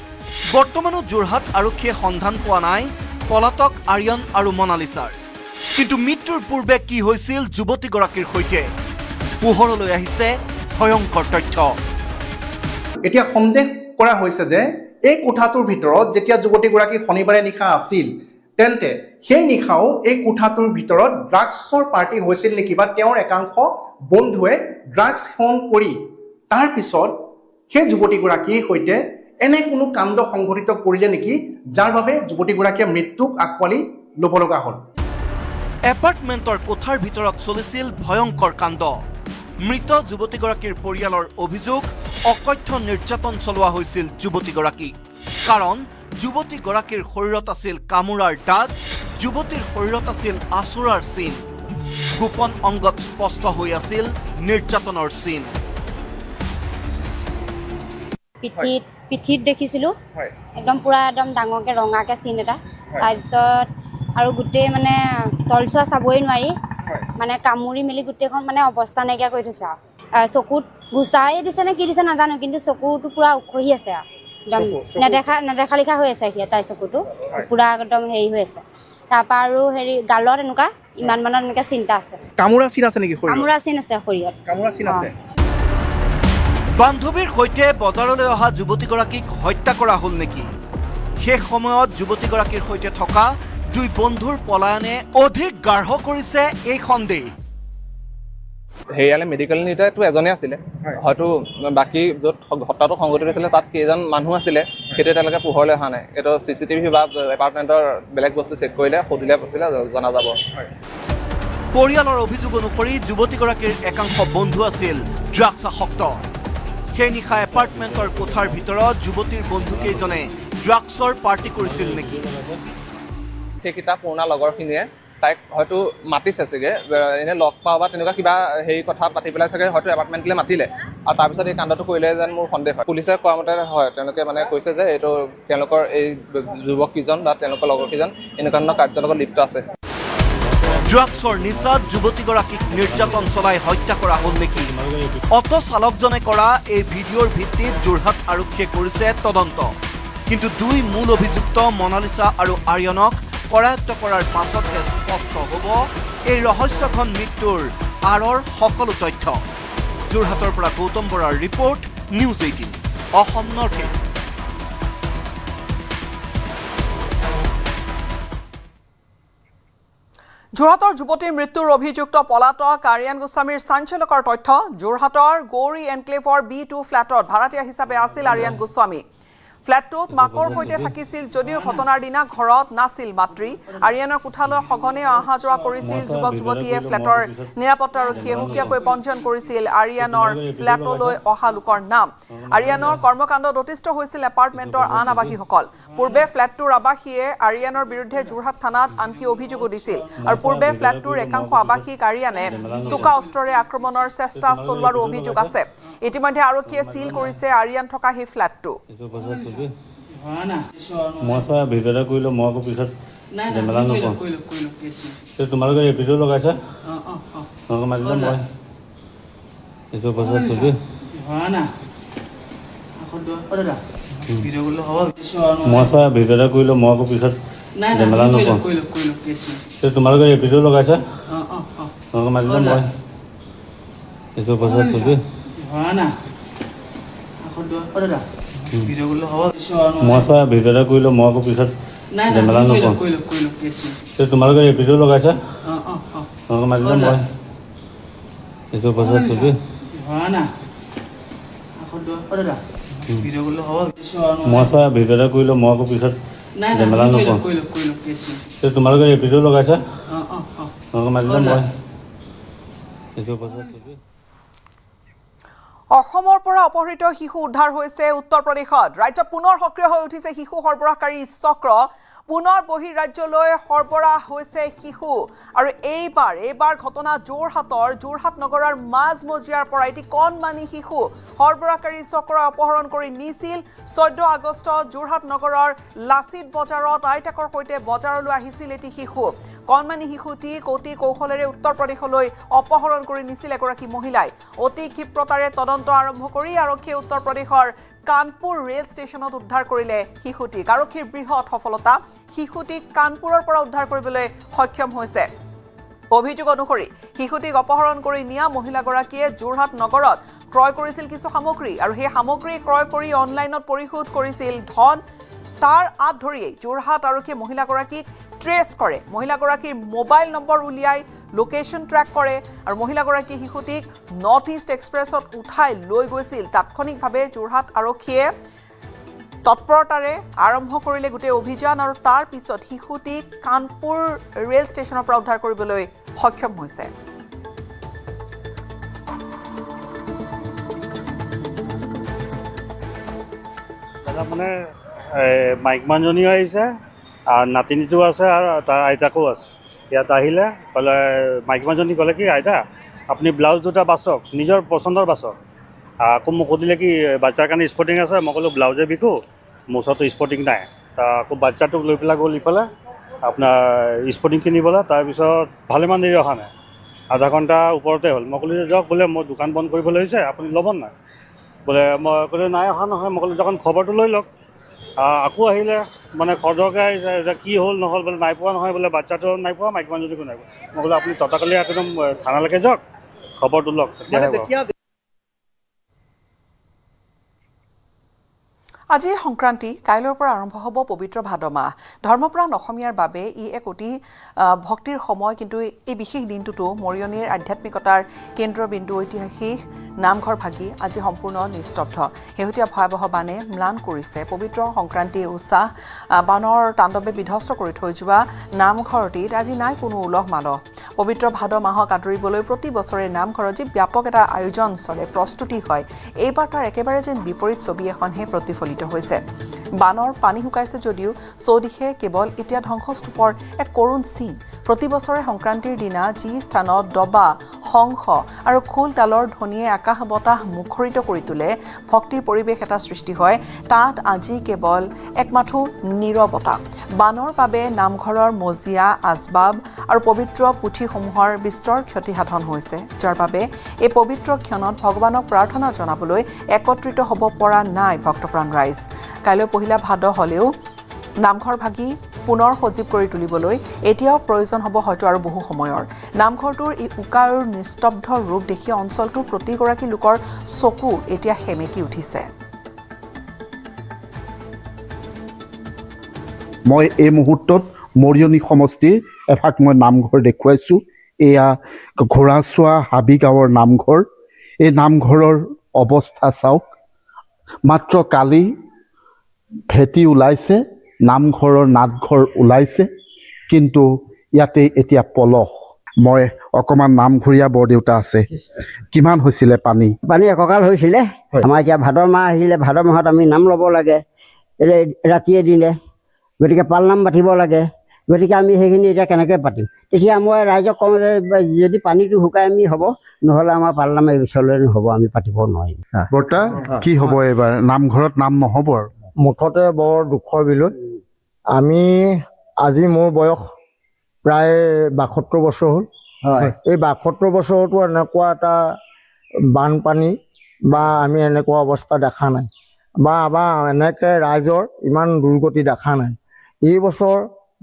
বৰ্তমানো যোৰহাট আৰক্ষীয়ে সন্ধান পোৱা নাই পলাতক আৰিয়ন আৰু মোনালিসাৰ কিন্তু মৃত্যুৰ পূৰ্বে কি হৈছিল যুৱতীগৰাকীৰ সৈতে পোহৰলৈ আহিছে ভয়ংকৰ তথ্য এতিয়া সন্দেহ কৰা হৈছে যে এই কোঠাটোৰ ভিতৰত যেতিয়া যুৱতীগৰাকী শনিবাৰে নিশা আছিল তেন্তে সেই নিশাও এই কোঠাটোৰ ভিতৰত ড্ৰাগছৰ পাৰ্টি হৈছিল নেকি বা তেওঁৰ একাংশ বন্ধুৱে ড্ৰাগছ সেৱন কৰি তাৰ পিছত সেই যুৱতীগৰাকীৰ সৈতে এনে কোনো কাণ্ড সংঘটিত কৰিলে নেকি যাৰ বাবে যুৱতীগৰাকীয়ে মৃত্যুক আকোৱালি ল'ব লগা হ'ল এপাৰ্টমেণ্টৰ কোঠাৰ ভিতৰত চলিছিল ভয়ংকৰ কাণ্ড মৃত যুৱতীগৰাকীৰ পৰিয়ালৰ অভিযোগ অকথ্য নিৰ্যাতন চলোৱা হৈছিল যুৱতীগৰাকী কাৰণ যুৱতীগৰাকীৰ শৰীৰত আছিল কামোৰাৰ দাগ যুৱতীৰ শৰীৰত আছিল আচোৰাৰ চিন গোপন অংগত স্পষ্ট হৈ আছিল নিৰ্যাতনৰ চিন পিঠিত দেখিছিলোঁ একদম পুৰা একদম ডাঙৰকৈ ৰঙাকৈ চিন এটা তাৰপিছত আৰু গোটেই মানে তলচোৱা চাবই নোৱাৰি মানে কামুৰি মেলি গোটেইখন মানে অৱস্থা নাইকিয়া কৰি থৈছে আৰু চকুত গুচাই দিছে নে কি দিছে নাজানো কিন্তু চকুটো পুৰা উখহি আছে আৰু একদম নেদেখা লিখা হৈ আছে তাইৰ চকুটো পুৰা একদম হেৰি হৈ আছে তাৰপৰা আৰু হেৰি গালত এনেকুৱা ইমান মানত এনেকৈ চিন্তা আছে কামোৰা চিন আছে নেকি কামোৰা চিন আছে শৰীৰত কামোৰা চিন আছে বান্ধৱীৰ সৈতে বজাৰলৈ অহা যুৱতীগৰাকীক হত্যা কৰা হ'ল নেকি শেষ সময়ত যুৱতীগৰাকীৰ সৈতে থকা দুই বন্ধুৰ পলায়নে অধিক গাঢ় কৰিছে এই সন্দেহ হেৰিয়ালে মেডিকেল নিউজটো এজনে আছিলে হয়তো বাকী য'ত হত্যাটো সংঘটিত হৈছিলে তাত কেইজন মানুহ আছিলে সেইটো এতিয়ালৈকে পোহৰলৈ অহা নাই এইটো CCTV বা এপাৰ্টমেণ্টৰ বেলেগ বস্তু চেক কৰিলে সুধিলে জনা যাব পৰিয়ালৰ অভিযোগ অনুসৰি যুৱতীগৰাকীৰ একাংশ বন্ধু আছিল ড্ৰাগছ আসক্ত সেই নিশা এপাৰ্টমেণ্টৰ কোঠাৰ ভিতৰত যুৱতীৰ বন্ধুকেইজনে ড্ৰাগছৰ পাৰ্টি কৰিছিল নেকি সেইকেইটা পুৰণা লগৰখিনিয়ে তাইক হয়তো মাতিছে চাগে এনে লগ পাওঁ বা তেনেকুৱা কিবা হেৰি কথা পাতি পেলাই চাগে হয়তো এপাৰ্টমেণ্টলৈ মাতিলে আৰু তাৰপিছত এই কাণ্ডটো কৰিলে যেন মোৰ সন্দেহ হয়। পুলিচে কোৱা মতে হয়, তেওঁলোকে মানে কৈছে যে এইটো তেওঁলোকৰ এই যুৱক কেইজন বা তেওঁলোকৰ লগৰ কেইজন এনেকুৱা ধৰণৰ কাৰ্যৰ লগত লিপ্ত আছে। ড্ৰাগছৰ নিচাত যুৱতীগৰাকীক নিৰ্যাতন চলাই হত্যা কৰা হ'ল নেকি? অটো চালকজনে কৰা এই ভিডিঅ'ৰ ভিত্তিত যোৰহাট আৰক্ষীয়ে কৰিছে তদন্ত। কিন্তু দুই মূল অভিযুক্ত মনালিছা আৰু আৰিয়ানক কৰায়ত্ব কৰাৰ পাছতহে স্পষ্ট হ'ব এই ৰহস্যঘন মৃত্যুৰ আঁৰৰ সকলো তথ্য। যোৰহাটৰ পৰা গৌতম বৰাৰ report, news 18 Assam north east. যোৰহাটৰ যুৱতীৰ মৃত্যুৰ অভিযুক্ত পলাতক আৰিয়ান গোস্বামীৰ চাঞ্চল্যকৰ তথ্য। যোৰহাটৰ গৌৰী এনক্লেভৰ B2 ফ্লেটত ভাড়াতীয়া হিচাপে আছিল আৰিয়ান গোস্বামী। ফ্লেটটোত মাকৰ সৈতে থাকিছিল যদিও ঘটনাৰ দিনা ঘৰত নাছিল মাতৃ। আৰিয়ানৰ কোঠালৈ সঘনে অহা যোৱা কৰিছিল যুৱক যুৱতীয়ে। ফ্লেটৰ নিৰাপত্তাৰক্ষীয়ে সুকীয়াকৈ পঞ্জীয়ন কৰিছিল আৰিয়ানৰ ফ্লেটলৈ অহা লোকৰ নাম। আৰিয়ানৰ কৰ্মকাণ্ডত অতিষ্ঠ হৈছিল এপাৰ্টমেণ্টৰ আন আৱাসীসকল। পূৰ্বে ফ্লেটটোৰ আৱাসীয়ে আৰিয়ানৰ বিৰুদ্ধে যোৰহাট থানাত আনকি অভিযোগো দিছিল। আৰু পূৰ্বে ফ্লেটটোৰ একাংশ আৱাসীক আৰিয়ানে চোকা অস্ত্ৰৰে আক্ৰমণৰ চেষ্টা চলোৱাৰো অভিযোগ আছে। ইতিমধ্যে আৰক্ষীয়ে চিল কৰিছে আৰিয়ান থকা সেই ফ্লেটটো। মই চোৱা ভিডিঅ'টা কৰিলোঁ, মই আকৌ পিছত জেমেলা নকওঁ। তোমালোকে এই ভিডিঅ' লগাইছা? তোমালোকে মাতিলে মই এইটো পাছত ছবি মই চোৱা ভিডিঅ'টা কৰিলোঁ, মই আকৌ পিছত জেমেলা নকওঁ। তোমালোকে এই ভিডিঅ' লগাইছা? তোমালোকে মাতিলে মই এইটো পাছত ছবি মই চোৱা ভিডিঅ'টা কৰিলোঁ, মই আকৌ পিছত জেমেলা নকওঁ। তোমালোকে এই ভিডিঅ' লগাইছা? তোমালোকে মাতিলে মই এইটো পাছত ছবি মই চোৱা ভিডিঅ'টা কৰিলোঁ, মই আকৌ পিছত জেমেলা নকওঁ। তোমালোকে এই ভিডিঅ' লগাইছা? তোমালোকে মাতিলে মই এইটো পাছত ছবি। অসমৰ পৰা অপহৃত শিশু উদ্ধাৰ হৈছে উত্তৰ প্ৰদেশত। ৰাজ্যত পুনৰ সক্ৰিয় হৈ উঠিছে শিশু সৰবৰাহকাৰী চক্ৰ। পুনৰ বহিঃৰাজ্যলৈ সৰবৰাহ হৈছে শিশু। আৰু এইবাৰ ঘটনা যোৰহাট নগৰৰ মাজমজিয়াৰ পৰা এটি কণমানি শিশু সৰবৰাহকাৰী চক্ৰই অপহৰণ কৰি নিছিল। 14 আগষ্টত যোৰহাট নগৰৰ লাচিত বজাৰত আইতাকৰ সৈতে বজাৰলৈ আহিছিল এটি শিশু। কণমানি শিশুটিক অতি কৌশলেৰে উত্তৰ প্ৰদেশলৈ অপহৰণ কৰি নিছিল এগৰাকী মহিলাই। অতি ক্ষিপ্ৰতাৰে তদন্ত আৰম্ভ কৰি আৰক্ষীয়ে উত্তৰ প্ৰদেশৰ কানপুৰ ৰেল ষ্টেচনত উদ্ধাৰ কৰিলে শিশুটিক। আৰক্ষীৰ বৃহৎ সফলতা, শিশুটিক কানপুৰৰ পৰা উদ্ধাৰ কৰিবলৈ সক্ষম হৈছে। অভিযোগ অনুসৰি শিশুটিক অপহৰণ কৰি নিয়া মহিলাগৰাকীয়ে যোৰহাট নগৰত ক্ৰয় কৰিছিল কিছু সামগ্ৰী আৰু সেই সামগ্ৰী ক্ৰয় কৰি অনলাইনত পৰিশোধ কৰিছিল ধন। তাৰ আঁত ধৰিয়েই যোৰহাট আৰক্ষীয়ে মহিলাগৰাকীক ট্ৰেছ কৰে। মহিলাগৰাকীৰ মোবাইল নম্বৰ উলিয়াই লোকেশ্যন ট্ৰেক কৰে আৰু মহিলাগৰাকীয়ে শিশুটিক নৰ্থ ইষ্ট এক্সপ্ৰেছত উঠাই লৈ গৈছিল। তাৎক্ষণিকভাৱে যোৰহাট আৰক্ষীয়ে তৎপৰতাৰে আৰম্ভ কৰিলে গোটেই অভিযান আৰু তাৰ পিছত শিশুটিক কানপুৰ ৰেল ষ্টেচনৰ পৰা উদ্ধাৰ কৰিবলৈ সক্ষম হৈছে। মানে মাইক মানুহজনীও আহিছে আৰু নাতিনীটো আছে আৰু তাৰ আইতাকো আছে। ইয়াত আহিলে ক'লে মাইক মানুহজনী ক'লে কি আইতা আপুনি ব্লাউজ দুটা বাছক, নিজৰ পচন্দৰ বাছক। আকৌ মোক সুধিলে কি বাচ্চাৰ কাৰণে স্পৰ্টিং আছে? মই ক'লোঁ ব্লাউজে বিকোঁ, মোৰ ওচৰতো স্পৰ্টিং নাই। আকৌ বাচ্চাটোক লৈ পেলাই গ'ল ইফালে আপোনাৰ স্পৰ্টিং কিনিবলৈ। তাৰপিছত ভালেমান দেৰি অহা নাই, আধা ঘণ্টা ওপৰতে হ'ল। মই ক'লোঁ যে যাওক, বোলে মই দোকান বন্ধ কৰিবলৈ হৈছে, আপুনি ল'ব নাই? বোলে মই ক'লোঁ নাই অহা নহয়। মই ক'লোঁ যখন খবৰটো লৈ লওক। আকৌ আহিলে মানে খৰধৰকৈ আহিছে, এতিয়া কি হ'ল নহ'ল বোলে নাই পোৱা নহয়, বোলে বাচ্চাটো নাই পোৱা, মাইকী মানুহজনীকো নাই পোৱা। মই ক'লোঁ আপুনি ততাকালি একদম থানালৈকে যাওক, খবৰটো লওক। আজি সংক্ৰান্তি, কাইলৈৰ পৰা আৰম্ভ হ'ব পবিত্ৰ ভাদ মাহ। ধৰ্মপ্ৰাণ অসমীয়াৰ বাবে ই এক অতি ভক্তিৰ সময়। কিন্তু এই বিশেষ দিনটোতো মৰিয়নিৰ আধ্যাত্মিকতাৰ কেন্দ্ৰবিন্দু ঐতিহাসিক নামঘৰ ভাগি আজি সম্পূৰ্ণ নিস্তব্ধ। শেহতীয়া ভয়াৱহ বানে ম্লান কৰিছে পবিত্ৰ সংক্ৰান্তিৰ উৎসাহ। বানৰ তাণ্ডৱে বিধ্বস্ত কৰি থৈ যোৱা নামঘৰটিত আজি নাই কোনো উলহ মালহ। পবিত্ৰ ভাদ মাহক আদৰিবলৈ প্ৰতি বছৰে নামঘৰত যি ব্যাপক এটা আয়োজন চলে, প্ৰস্তুতি হয়, এইবাৰ তাৰ একেবাৰে যেন বিপৰীত ছবি এখনহে প্ৰতিফলিত হৈছে। বানৰ পানী শুকাইছে যদিও চৌদিশে কেৱল এতিয়া ধ্বংসস্তূপৰ এক কৰুণ চিন। প্ৰতি বছৰে সংক্ৰান্তিৰ দিনা যি স্থানত দবা, শংখ আৰু খোল তালৰ ধ্বনিয়ে আকাশ বতাহ মুখৰিত কৰি তোলে, ভক্তিৰ পৰিৱেশ এটা সৃষ্টি হয়, তাত আজি কেৱল একমাথো নীৰৱতা। বানৰ বাবে নামঘৰৰ মজিয়া, আচবাব আৰু পবিত্ৰ পুথিসমূহৰ বিস্তৰ ক্ষতি সাধন হৈছে, যাৰ বাবে এই পবিত্ৰ ক্ষণত ভগৱানক প্ৰাৰ্থনা জনাবলৈ একত্ৰিত হ'ব পৰা নাই ভক্তপ্ৰাণ ৰাইজ। কাইলৈ পহিলা ভাদ হ'লেও নামঘৰ ভাগি পুনৰ সজীৱ কৰি তুলিবলৈ এতিয়াও প্ৰয়োজন হ'ব হয়তো আৰু বহু সময়ৰ। নামঘৰটোৰ এই উকা আৰু নিস্তব্ধ ৰূপ দেখি অঞ্চলটোৰ প্ৰতিগৰাকী লোকৰ চকু এতিয়া সেমেকি উঠিছে। মই এই মুহূৰ্তত মৰিয়নি সমষ্টিৰ এভাগ মই নামঘৰ দেখুৱাইছোঁ। এয়া ঘোঁৰাচোৱা হাবি গাঁৱৰ নামঘৰ। এই নামঘৰৰ অৱস্থা চাওক, মাত্ৰ কালি ভেটি ওলাইছে, নামঘৰৰ নাটঘৰ ওলাইছে, কিন্তু ইয়াতে এতিয়া পলস। মই অকণমান নামঘৰীয়া বৰদেউতা আছে, কিমান হৈছিলে পানী? পানী এককাল হৈছিলে। আমাৰ এতিয়া ভাদ মাহ আহিলে, ভাদ মাহত আমি নাম ল'ব লাগে ৰাতিয়ে দিনে, গতিকে পালনাম পাতিব লাগে। গতিকে আমি সেইখিনি এতিয়া কেনেকৈ পাতিম? তেতিয়া মই ৰাইজক কওঁ যে যদি পানীটো শুকাই আমি হ'ব, নহ'লে আমাৰ পালনাম এই পিছলৈ নহ'ব, আমি পাতিব নোৱাৰিম। বৰ্তা কি হ'ব এইবাৰ? নামঘৰত নাম নহ'ব আৰু? মুঠতে বৰ দুখৰ বিলৈ। আমি আজি মোৰ বয়স প্ৰায় 72 বছৰ হ'ল। এই 72 বছৰতো এনেকুৱা এটা বানপানী বা আমি এনেকুৱা অৱস্থা দেখা নাই, বা এনেকৈ ৰাইজৰ ইমান দুৰ্গতি দেখা নাই। এই বছৰ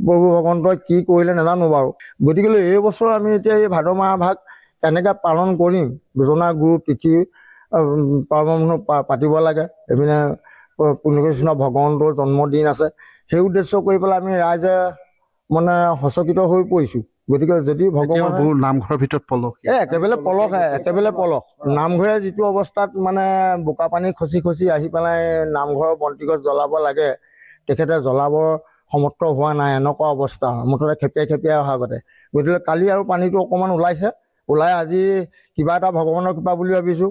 প্ৰভু ভগৱন্তই কি কৰিলে নাজানো বাৰু। গতিকে এই বছৰ আমি এতিয়া এই ভাদ মাহ ভাগ কেনেকৈ পালন কৰিম, দুজনা গুৰু তিথি পাতিব লাগে, এইপিনে পুণ্যকৃষ্ণ ভগৱন্তৰ জন্মদিন আছে, সেই উদ্দেশ্য কৰি পেলাই আমি ৰাইজে মানে সচকিত হৈ পৰিছোঁ। গতিকে যদি ভগৱান নামঘৰৰ ভিতৰত পলস, একেবাৰে পলস নামঘৰে যিটো অৱস্থাত মানে বোকা পানী খচি খচি আহি পেলাই নামঘৰৰ বন্তিগছ জ্বলাব লাগে, তেখেতে জ্বলাবৰ সমৰ্থ হোৱা নাই, এনেকুৱা অৱস্থা। মুঠতে খেপিয়াই অহা আগতে। গতিকে কালি আৰু পানীটো অকণমান ওলাই আজি কিবা এটা ভগৱানৰ কৃপা বুলি ভাবিছোঁ।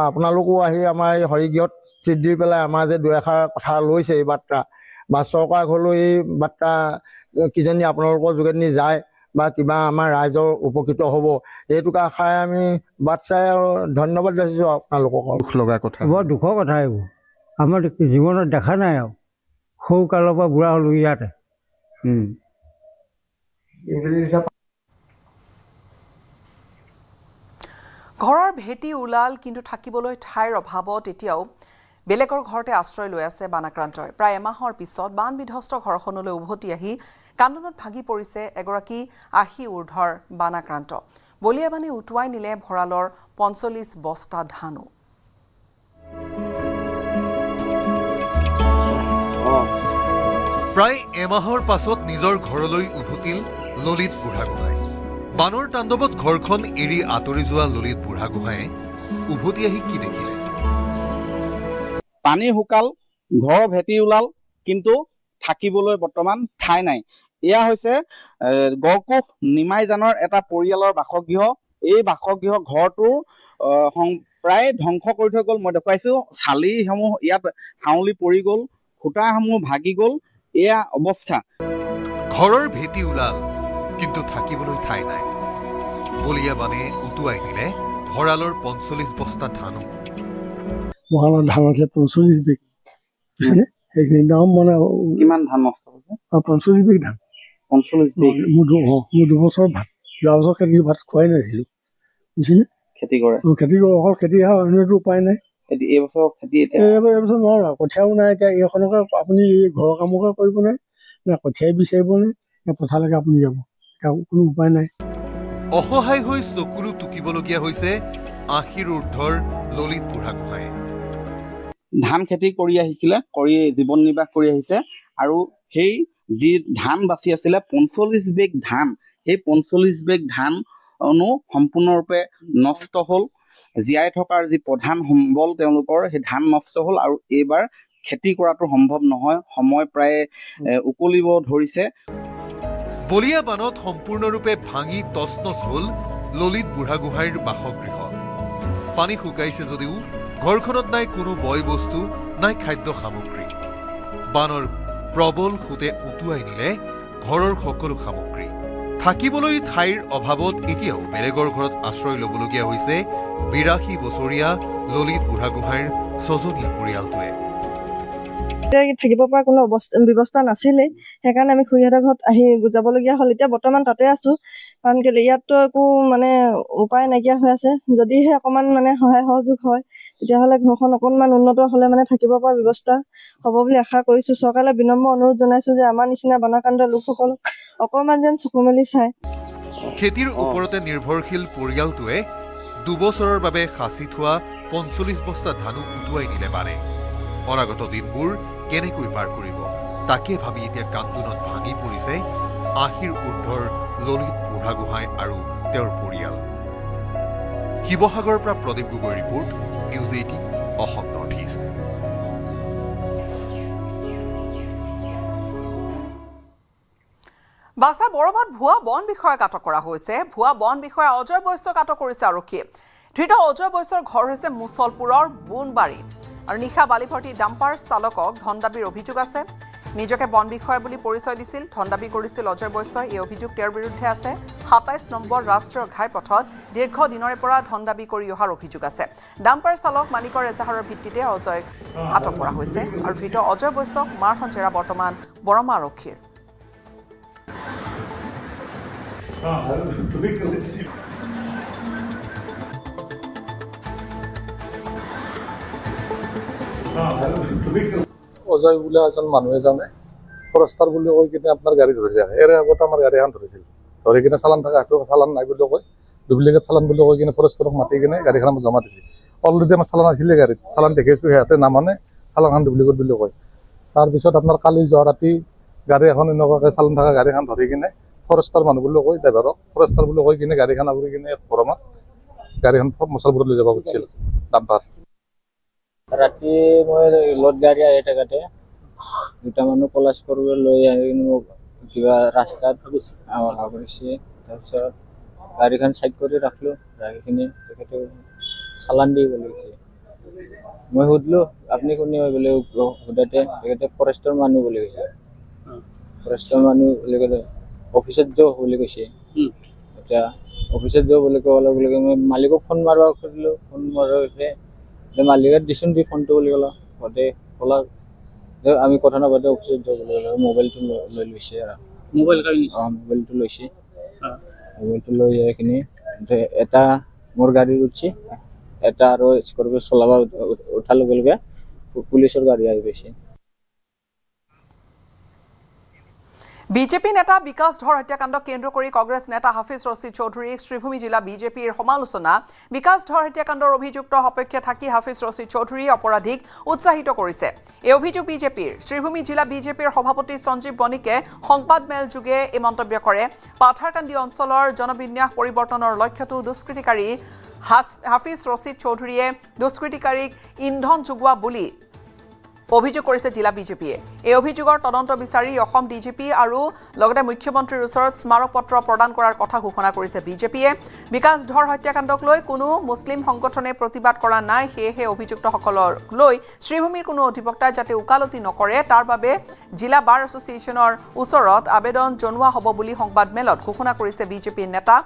আপোনালোকো আহি আমাৰ এই হৰিগৃহত চিট দি পেলাই আমাৰ যে দুই এষাৰ কথা লৈছে এই বাৰ্তা, বা চৰকাৰ ঘৰলৈ এই বাৰ্তা কিজানি আপোনালোকৰ যোগেদি যায় বা কিবা আমাৰ ৰাইজৰ উপকৃত হ'ব, এইটোকে আশাই আমি বাট চাই আৰু ধন্যবাদ যাচিছোঁ আপোনালোকক। দুখ লগা কথা, বৰ দুখৰ কথা এইবোৰ, আমাৰ জীৱনত দেখা নাই আৰু। সৰু কালৰ পৰা বুঢ়া হ'লো ইয়াতে। ঘৰৰ ভেটি ওলাল, কিন্তু থাকিবলৈ ঠাইৰ অভাৱত এতিয়াও বেলেগৰ ঘৰতে আশ্ৰয় লৈ আছে বানাক্ৰান্তই। প্ৰায় এমাহৰ পিছত বান বিধ্বস্ত ঘৰখনলৈ উভতি আহি কান্দোনত ভাগি পৰিছে এগৰাকী ৮০ ঊৰ্ধৰ বানাক্ৰান্ত। বলিয়া বানে উটুৱাই নিলে ভঁৰালৰ ৪৫ বস্তা ধানো। প্ৰায় এমাহৰ পাছত নিজৰ ঘৰলৈ উভতিল ললিত বুঢ়াগোহাঁই। বানৰ তাণ্ডৱত ঘৰখন এৰি আঁতৰি যোৱা ললিত বুঢ়াগোহাঁয়ে উভতি আহি কি দেখিলে? পানী শুকাল, ঘৰ ভেটি ওলাল, কিন্তু থাকিবলৈ বৰ্তমান ঠাই নাই। এয়া হৈছে গড়কোষ নিমাইজানৰ এটা পৰিয়ালৰ বাসগৃহ। এই বাসগৃহ ঘৰটোৰ প্ৰায় ধ্বংস কৰি থৈ গ'ল। মই দেখুৱাইছোঁ, চালিসমূহ ইয়াত হাউলি পৰি গ'ল, খুঁটাসমূহ ভাগি গ'ল, এয়া অৱস্থা। ঘৰৰ ভেটি ওলাল, কিন্তু থাকিবলৈ ঠাই নাই। বলিয়া বানে উটুৱাই নিলে ভঁৰালৰ ৪৫ বস্তা ধানো। ভঁৰালৰ ধান আছে ৪৫ বিঘ, বুজিছেনে? সেইখিনি দাম মানে কিমান ধান নষ্ট হৈছে? ৪৫ বিঘ ধান। ৪৫ বিঘ? মোৰ ২ বছৰ ভাত, যোৱা বছৰ খেতি ভাত খোৱাই নাছিলোঁ, বুজিছেনে? খেতি কৰে? খেতি কৰোঁ, অকল খেতি হয়, অন্যটো উপায় নাই। এইবছৰ খেতি এইবছৰ নোৱাৰো আৰু, কঠীয়াও নাই। এতিয়া এইখনকে আপুনি ঘৰৰ কামকে কৰিব নে কঠীয়াই বিচাৰিব নে পথাৰলৈকে আপুনি যাব, কোনো উপায় নাই। অসহায় হৈ চকুলো টুকিবলগীয়া হৈছে ৮০ ঊৰ্ধৰ ললিত বুঢ়াগোহাঁয়ে। ধান খেতি কৰি জীৱন নিৰ্বাহ কৰি আহিছে, আৰু সেই যি ধান বাচি আছিলে ৪৫ বেগ ধান, সেই ৪৫ বেগ ধান সম্পূৰ্ণৰূপে নষ্ট হ'ল। জীয়াই থকাৰ যি প্ৰধান সম্বল তেওঁলোকৰ, সেই ধান নষ্ট হ'ল, আৰু এইবাৰ খেতি কৰাটো সম্ভৱ নহয়, সময় প্ৰায় উকলিব ধৰিছে। বলিয়া বানত সম্পূৰ্ণৰূপে ভাঙি তছনছ হ'ল ললিত বুঢ়াগোহাঁইৰ বাসগৃহ। পানী শুকাইছে যদিও ঘৰখনত নাই কোনো বয় বস্তু, নাই খাদ্য সামগ্ৰী। বানৰ প্ৰবল সোঁতে উটুৱাই নিলে ঘৰৰ সকলো সামগ্ৰী। থাকিবলৈ ঠাইৰ অভাৱত এতিয়াও বেলেগৰ ঘৰত আশ্ৰয় ল'বলগীয়া হৈছে 82 বছৰীয়া ললিত বুঢ়াগোহাঁইৰ 6জনীয়া পৰিয়ালটোৱে। থাকিব পৰা কোনো ব্যৱস্থা নাছিলে, সেইকাৰণে আমি খুৰীহঁতৰ ঘৰত আহি যাবলগীয়া হ'ল। এতিয়া বৰ্তমান তাতে আছো, কাৰণ কেলে ইয়াততো একো মানে উপায় নাইকিয়া হৈ আছে। যদিহে অকণমান মানে সহায় সহযোগ হয়, তেতিয়াহ'লে ঘৰখন অকণমান উন্নত হ'লে মানে থাকিব পৰা ব্যৱস্থা হ'ব বুলি আশা কৰিছোঁ। চৰকাৰলৈ বিনম্ৰ অনুৰোধ জনাইছোঁ যে আমাৰ নিচিনা বানাক্ৰান্ত লোকসকলক অকণমান যেন চকু মেলি চায়। খেতিৰ ওপৰতে নিৰ্ভৰশীল পৰিয়ালটোৱে 2 বছৰৰ বাবে সাঁচি থোৱা 45 বস্তা ধানো উটুৱাই নিলে বানে। অনাগত দিনবোৰ কেনেকৈ পাৰ কৰিব তাকে ভাবি এতিয়া কান্দোনত ভাঙি পৰিছে 80ৰ ঊৰ্ধৰ ললিত বুঢ়াগোহাঁই আৰু তেওঁৰ পৰিয়াল। শিৱসাগৰৰ পৰা প্ৰদীপ গগৈৰ report, news 18 Assam north east. বাছা বৰমাত ভুৱা বন বিষয়াক আটক কৰা হৈছে। ভুৱা বন বিষয়া অজয় বৈশ্যক আটক কৰিছে আৰক্ষীয়ে। ধৃত অজয় বৈশ্যৰ ঘৰ হৈছে মুছলপুৰৰ বোনবাৰীত আৰু নিশা বালিভৰ্তি ডাম্পাৰ চালকক ধন দাবীৰ অভিযোগ আছে। নিজকে বন বিষয়া বুলি পৰিচয় দিছিল, ধন দাবী কৰিছিল অজয় বৈশ্যই। এই অভিযোগ তেওঁৰ বিৰুদ্ধে আছে। 27 নম্বৰ ৰাষ্ট্ৰীয় ঘাইপথত দীৰ্ঘ দিনৰে পৰা ধন দাবী কৰি অহাৰ অভিযোগ আছে। ডাম্পাৰ চালক মালিকৰ এজাহাৰৰ ভিত্তিতে অজয়ক আটক কৰা হৈছে আৰু ধৃত অজয় বৈশ্যক মাৰথন জেৰা বৰ্তমান বৰমা আৰক্ষীৰ। অজয় বোলা এজন মানুহ এজনে ফৰেষ্টাৰ বুলি কৈ কিনে আপোনাৰ গাড়ী ধৰি ৰাখে। এৰে আগতে আমাৰ গাড়ী এখন ধৰিছিল, ধৰি কিনে চালান থকা হাতত চালান নাই বুলি কৈ ডুপ্লিকেট চালান বুলি কৈ কিনে ফৰেষ্টাৰক মাতি কিনে গাড়ীখন জমা দিছিল। অলৰেডি আমাৰ চালান আছিলে গাড়ীত, চালান দেখিছোঁ, সিহঁতে নামানে, চালানখন ডুপ্লিকেট বুলি কয়। তাৰপিছত আপোনাৰ কালি যোৱা ৰাতি গাড়ী এখন এনেকুৱাকৈ চালান থকা গাড়ীখন ধৰি কিনে ফৰেষ্টাৰ মানুহ বুলি কৈ ড্ৰাইভাৰক ফৰেষ্টাৰ বুলি কৈ কিনে গাড়ীখন আগুৰি কিনে বৰমাত গাড়ীখন মুছলপুৰত লৈ যাব খুজিছিল ডাম্পাৰ। ৰাতি মই লোড গাড়ী আহি থাকোঁতে 2টা মানুহ পলাশ কৰিবলৈ লৈ আহি মোক কিবা ৰাস্তাত কৰিছে। তাৰপিছত গাড়ীখন চাইড কৰি ৰাখিলোঁ, ৰাখি কিনে তেখেতে চালান দি বুলি কৈছে। মই সুধিলোঁ আপুনি কোনে হয় বুলি সোধোতে তেখেতে ফৰেষ্টৰ মানুহ বুলি কৈছে। ফৰেষ্টৰ মানুহ বুলি ক'লে অফিচত যাওঁ বুলি কৈছে। এতিয়া অফিচত যাওঁ বুলি কোৱাৰ লগে লগে মই মালিকক ফোন মাৰিব খুজিলোঁ। ফোন মাৰোঁতে মালিকে দিচোন দি ফোনটো বুলি ক'লা, ঘৰতে ক'লা যে আমি কথা নাপাতে অফিচত যাওঁ বুলি ক'লে। মোবাইলটো লৈ লৈছে আৰু মোবাইলটো লৈছে। মোবাইলটো লৈ যাই কিনে এটা মোৰ গাড়ীত উঠছে, এটা আৰু স্কৰপিঅ চলাব উঠাৰ লগে লগে পুলিচৰ গাড়ী আহি পাইছে। বিজেপি নেতা বিকাশ ধৰ হত্যাকাণ্ডক কেন্দ্ৰ কৰি কংগ্ৰেছ নেতা হাফিজ ৰছিদ চৌধুৰীক শ্ৰীভূমি জিলা বিজেপিৰ সমালোচনা। বিকাশ ধৰ হত্যাকাণ্ডৰ অভিযুক্ত সপক্ষে থাকি হাফিজ ৰছিদ চৌধুৰীয়ে অপৰাধীক উৎসাহিত কৰিছে। এই অভিযোগ বিজেপিৰ। শ্ৰীভূমি জিলা বিজেপিৰ সভাপতি সঞ্জীৱ বণিকে সংবাদমেল যোগে এই মন্তব্য কৰে। পাথাৰকান্দি অঞ্চলৰ জনবিন্যাস পৰিৱৰ্তনৰ লক্ষ্যটো দুষ্কৃতিকাৰী হাফিজ ৰছিদ চৌধুৰীয়ে দুষ্কৃতিকাৰীক ইন্ধন যোগোৱা বুলি অভিযোগ কৰিছে জিলা বিজেপিয়ে। এই অভিযোগৰ তদন্ত বিচাৰি অসম ডিজিপি আৰু লগতে মুখ্যমন্ত্ৰীৰ ওচৰত স্মাৰক পত্ৰ প্ৰদান কৰাৰ কথা ঘোষণা কৰিছে বিজেপিয়ে। বিকাশ ধৰ হত্যাকাণ্ডক লৈ কোনো মুছলিম সংগঠনে প্ৰতিবাদ কৰা নাই, সেয়েহে অভিযুক্তসকলক লৈ শ্ৰীভূমিৰ কোনো অধিবক্তাই যাতে ওকালতি নকৰে তাৰ বাবে জিলা বাৰ এছ'চিয়েশ্যনৰ ওচৰত আবেদন জনোৱা হ'ব বুলি সংবাদমেলত ঘোষণা কৰিছে বিজেপিৰ নেতা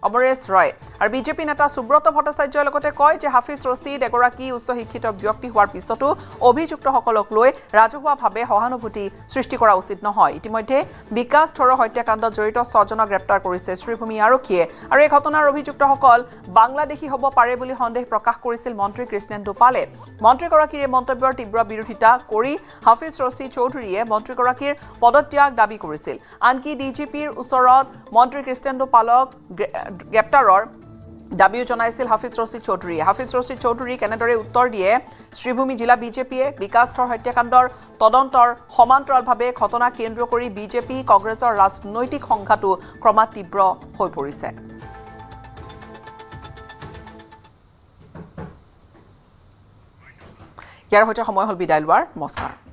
অমৰেশ ৰয়। আৰু বিজেপি নেতা সুব্ৰত ভট্টাচাৰ্যই লগতে কয় যে হাফিজ ৰছিদ এগৰাকী উচ্চ শিক্ষিত ব্যক্তি হোৱাৰ পিছতো অভিযুক্তসকলক লৈ ৰাজহুৱাভাৱে সহানুভূতি সৃষ্টি কৰা উচিত নহয়। ইতিমধ্যে বিকাশ ধৰৰ হত্যাকাণ্ডত জড়িত 6জনক গ্ৰেপ্তাৰ কৰিছে শ্ৰীভূমি আৰক্ষীয়ে। আৰু এই ঘটনাৰ অভিযুক্তসকল বাংলাদেশী হ'ব পাৰে বুলি সন্দেহ প্ৰকাশ কৰিছিল মন্ত্ৰী কৃষ্ণেন্দু পালে। মন্ত্ৰীগৰাকীৰ এই মন্তব্যৰ তীব্ৰ বিৰোধিতা কৰি হাফিজ ৰছিদ চৌধুৰীয়ে মন্ত্ৰীগৰাকীৰ পদত্যাগ দাবী কৰিছিল। আনকি ডিজিপিৰ ওচৰত মন্ত্ৰী কৃষ্ণেন্দু পালক গ্ৰেপ্তাৰৰ দাবীও জনাইছিল হাফিজ ৰছিদ চৌধুৰীয়ে। হাফিজ ৰছিদ চৌধুৰী কেনেদৰে উত্তৰ দিয়ে শ্ৰীভূমি জিলা বিজেপিয়ে? বিকাশ ধৰ হত্যাকাণ্ডৰ তদন্তৰ সমান্তৰালভাৱে ঘটনা কেন্দ্ৰ কৰি বিজেপি কংগ্ৰেছৰ ৰাজনৈতিক সংঘাতো ক্ৰমাৎ তীব্ৰ হৈ পৰিছে। ইয়াৰ সৈতে সময় হ'ল বিদায় লোৱাৰ। নমস্কাৰ।